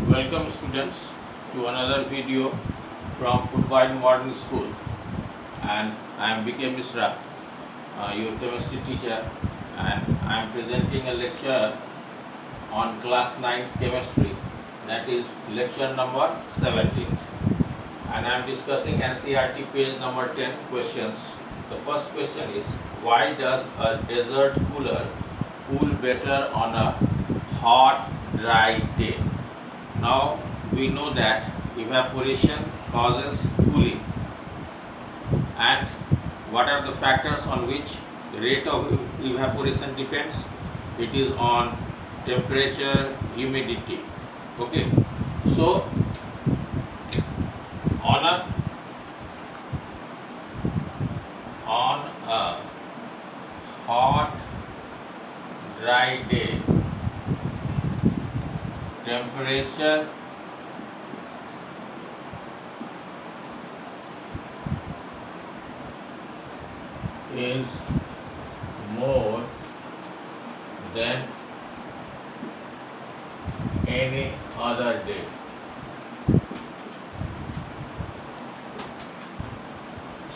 Welcome students to another video from Purvine Modern School, and I am B.K. Misra, your chemistry teacher, and I am presenting a lecture on class 9 chemistry, that is lecture number 17, and I am discussing NCERT page number 10 questions. The first question is, why does a desert cooler cool better on a hot dry day? Now we know that evaporation causes cooling, and what are the factors on which the rate of evaporation depends? It is on temperature, humidity. Okay, so on a hot dry day, temperature is more than any other day.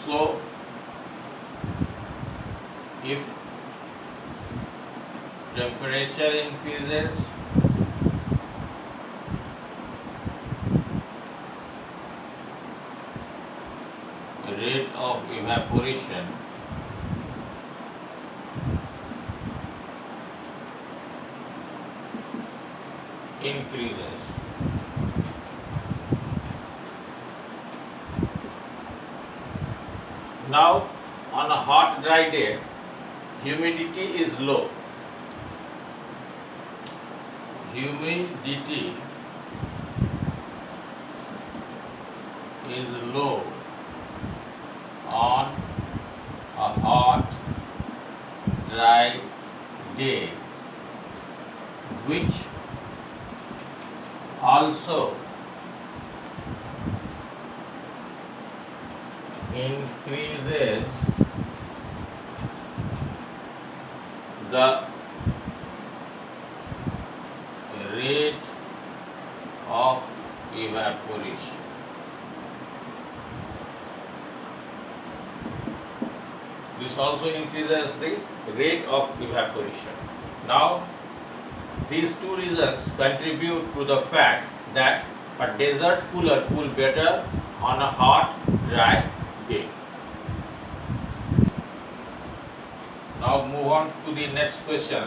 So if temperature increases, the rate of evaporation increases. Now, on a hot dry day, humidity is low. Humidity is low on a hot dry day, which also increases the rate of evaporation. This also increases the rate of evaporation. Now, these two reasons contribute to the fact that a desert cooler cool better on a hot, dry day. Now move on to the next question.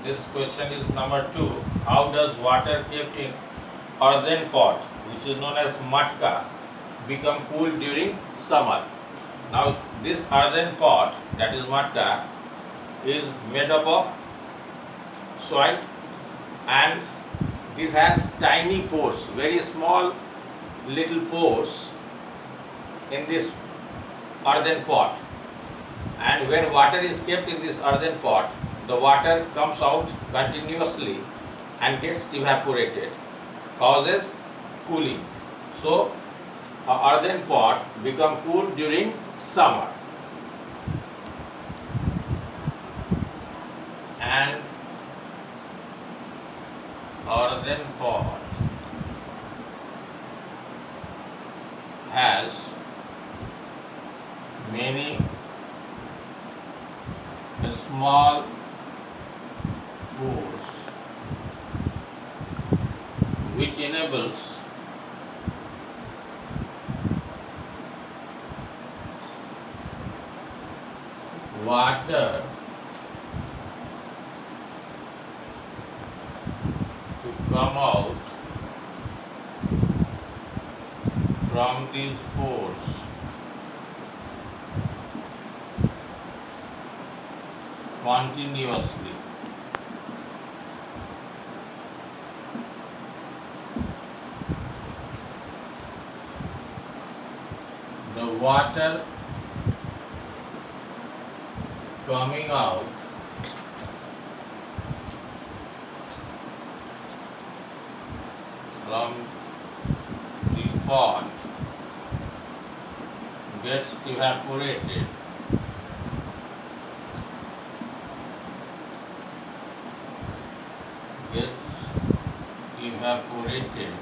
This question is number 2. How does water kept in earthen pot, which is known as matka, become cool during summer? Now this earthen pot, that is matka, is made up of soil, and this has tiny pores, very small little pores in this earthen pot, and when water is kept in this earthen pot, the water comes out continuously and gets evaporated, causes cooling. So a earthen pot become cool during summer, and earthen pot has many small pores, which enables water to come out from these pores continuously. The water coming out from the pot gets evaporated gets evaporated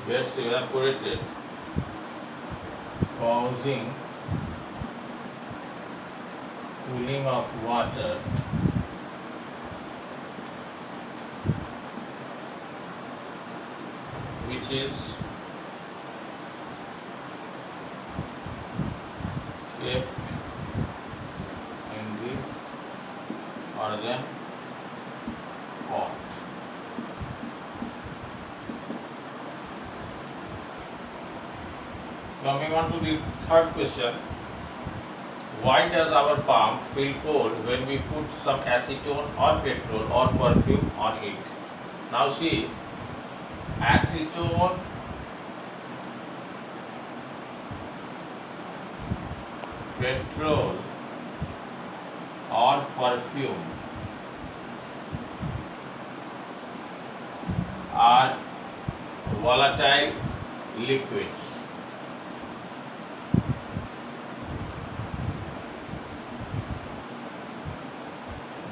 gets evaporated, causing cooling of water which is kept in the earthen pot. Coming on to the third question, why does our palm feel cold when we put some acetone or petrol or perfume on it? Now see, acetone, petrol or perfume are volatile liquids.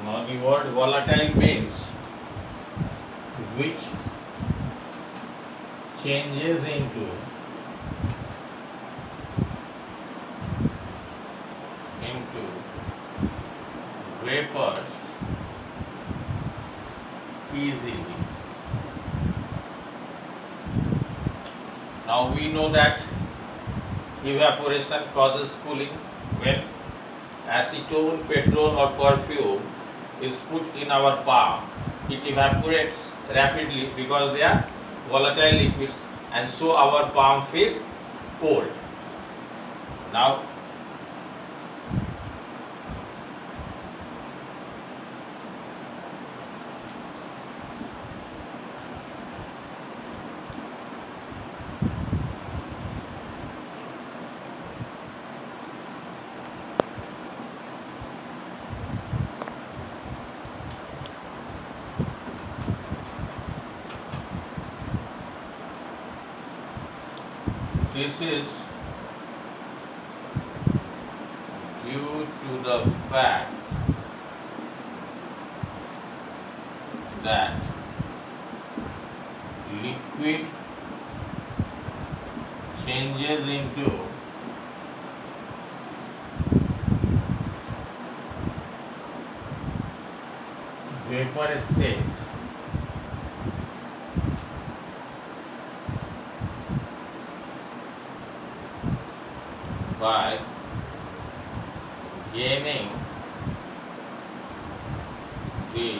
Now the word volatile means which changes into vapors easily. Now we know that evaporation causes cooling. When acetone, petrol or perfume is put in our palm, it evaporates rapidly because they are volatile liquids, and so our palm feel cold. Now this is due to the fact that liquid changes into vapor state by gaining the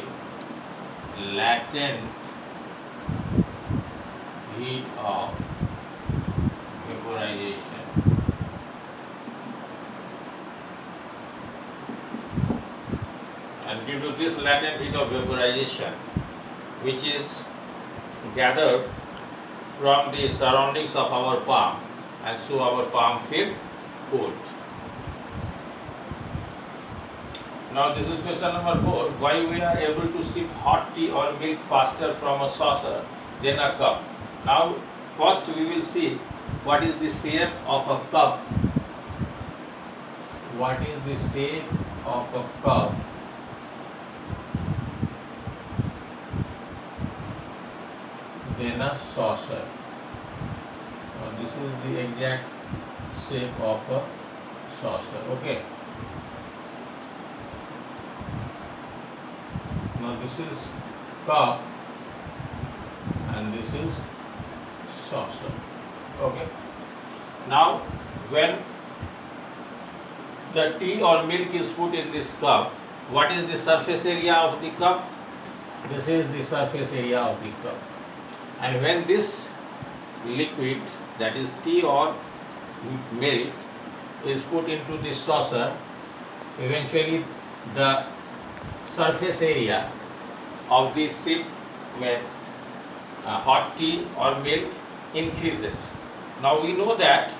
latent heat of vaporization. And due to this latent heat of vaporization, which is gathered from the surroundings of our palm, and so our palm feel cold. Now this is question number 4. Why we are able to sip hot tea or milk faster from a saucer than a cup? Now first we will see what is the shape of a cup. What is the shape of a cup? Then a saucer. Now this is the exact shape of a saucer. Okay. Now this is cup and this is saucer. Okay. Now when the tea or milk is put in this cup, what is the surface area of the cup? This is the surface area of the cup. And when this liquid, that is tea or milk, is put into this saucer, eventually the surface area of the sip hot tea or milk increases. Now we know that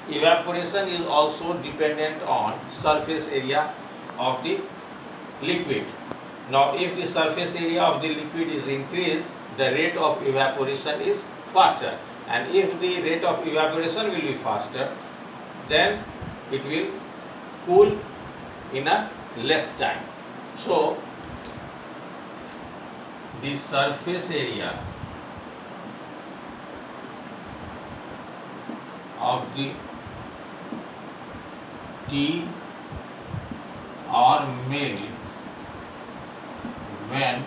evaporation is also dependent on surface area of the liquid. Now if the surface area of the liquid is increased, the rate of evaporation is faster, and if the rate of evaporation will be faster, then it will cool in a less time. So the surface area of the tea or milk when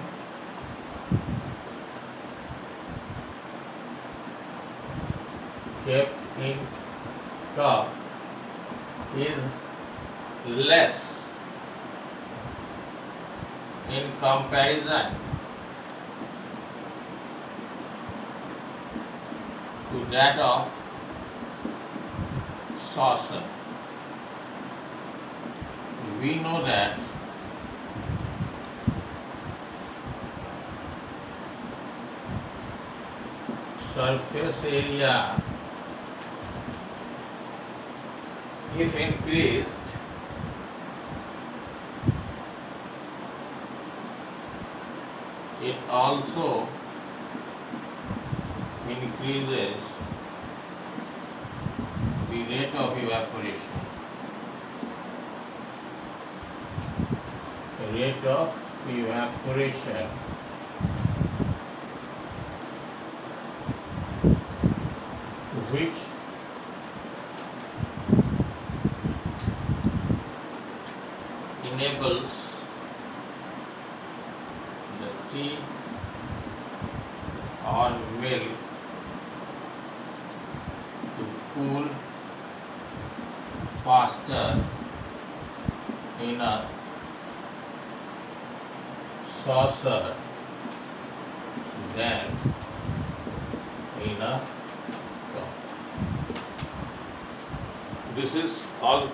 kept in cup is less in comparison to that of saucer. We know that surface area, if increased, it also increases the rate of evaporation. The rate of evaporation which enables the tea or milk to cool faster in a saucer than in a cup. This is all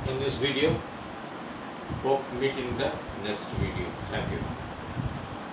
in this video. Hope meet in the next video. Thank you.